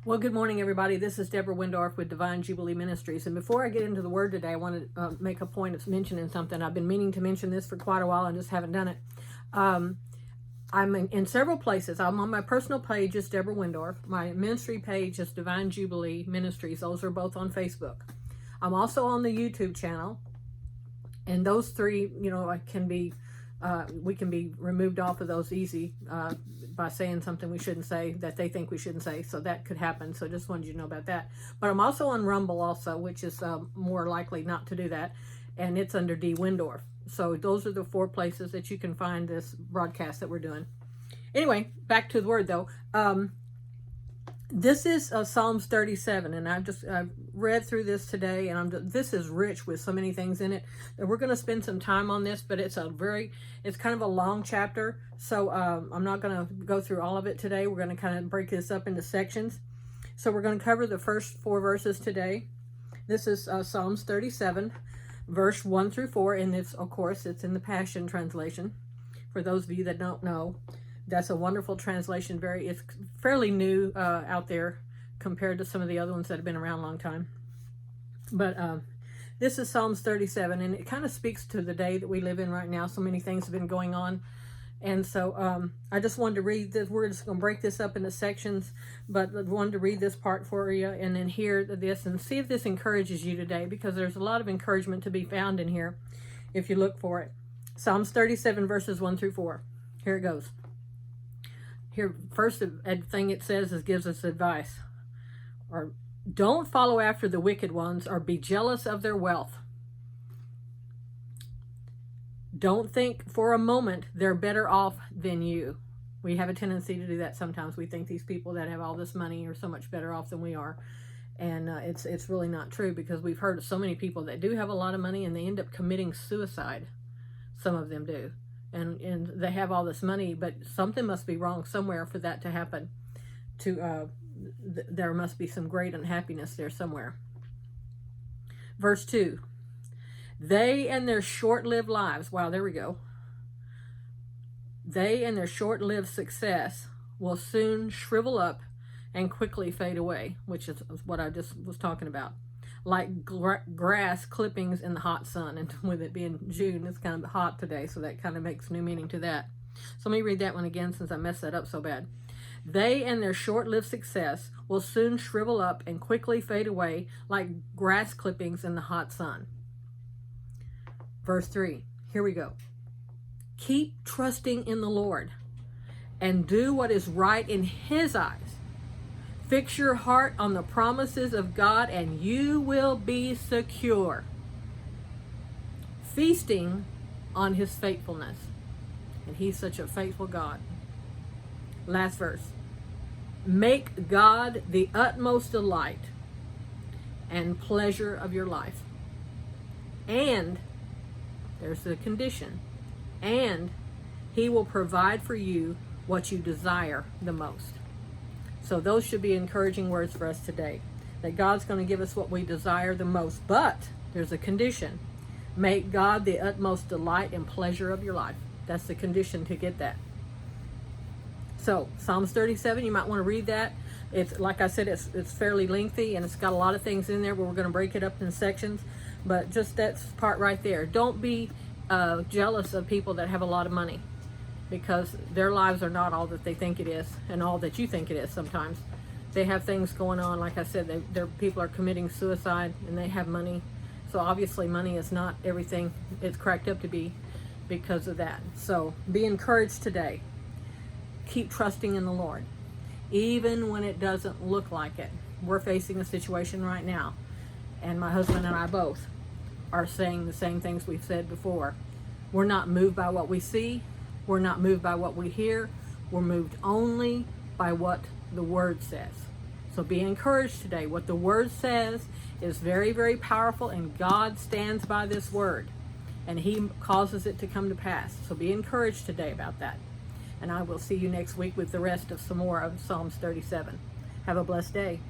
Well, good morning, everybody. This is Deborah Windorf with Divine Jubilee Ministries. And before I get into the word today, I want to make a point of mentioning something. I've been meaning to mention this for quite a while and just haven't done it. I'm in several places. I'm on my personal page, is Deborah Windorf. My ministry page is Divine Jubilee Ministries. Those are both on Facebook. I'm also on the YouTube channel. And those three, can be, we can be removed off of those easy by saying something we shouldn't say that they think we shouldn't say. So that could happen. So just wanted you to know about that. But I'm also on Rumble also, which is more likely not to do that. And it's under D. Windorf. So those are the four places that you can find this broadcast that we're doing. Anyway, back to the word though. This is Psalms 37, and I've read through this today, and this is rich with so many things in it. And we're going to spend some time on this, but it's kind of a long chapter, so I'm not going to go through all of it today. We're going to kind of break this up into sections. So we're going to cover the first 4 verses today. This is Psalms 37, verse 1 through 4, and it's in the Passion Translation. For those of you that don't know, that's a wonderful translation. It's fairly new out there compared to some of the other ones that have been around a long time. But this is Psalms 37, and it kind of speaks to the day that we live in right now. So many things have been going on. And so I just wanted to read this. We're just going to break this up into sections, but I wanted to read this part for you and then hear this and see if this encourages you today, because there's a lot of encouragement to be found in here if you look for it. Psalms 37, verses 1 through 4. Here it goes. Here, first thing it says is gives us advice. Or don't follow after the wicked ones or be jealous of their wealth. Don't think for a moment they're better off than you. We have a tendency to do that sometimes. We think these people that have all this money are so much better off than we are. And it's really not true, because we've heard of so many people that do have a lot of money and they end up committing suicide. Some of them do. And they have all this money, but something must be wrong somewhere for that to happen. There must be some great unhappiness there somewhere. Verse 2. They and their short-lived lives, wow, there we go. They and their short-lived success will soon shrivel up and quickly fade away, which is what I just was talking about. Like grass clippings in the hot sun. And with it being June, it's kind of hot today, so that kind of makes new meaning to that. So let me read that one again, since I messed that up so bad. They and their short-lived success will soon shrivel up and quickly fade away like grass clippings in the hot sun. Verse 3, here we go. Keep trusting in the Lord and do what is right in His eyes. Fix your heart on the promises of God and you will be secure, feasting on His faithfulness. And He's such a faithful God. Last verse. Make God the utmost delight and pleasure of your life. And, there's the condition, and He will provide for you what you desire the most. So those should be encouraging words for us today, that God's going to give us what we desire the most. But there's a condition. Make God the utmost delight and pleasure of your life. That's the condition to get that. So Psalms 37, you might want to read that. It's, like I said, it's fairly lengthy, and it's got a lot of things in there, but we're going to break it up in sections. But just that part right there. Don't be jealous of people that have a lot of money, because their lives are not all that they think it is and all that you think it is sometimes. They have things going on. Like I said, their people are committing suicide and they have money. So obviously money is not everything it's cracked up to be because of that. So be encouraged today. Keep trusting in the Lord, even when it doesn't look like it. We're facing a situation right now, and my husband and I both are saying the same things we've said before. We're not moved by what we see. We're not moved by what we hear. We're moved only by what the Word says. So be encouraged today. What the Word says is very, very powerful, and God stands by this Word, and He causes it to come to pass. So be encouraged today about that. And I will see you next week with the rest of some more of Psalms 37. Have a blessed day.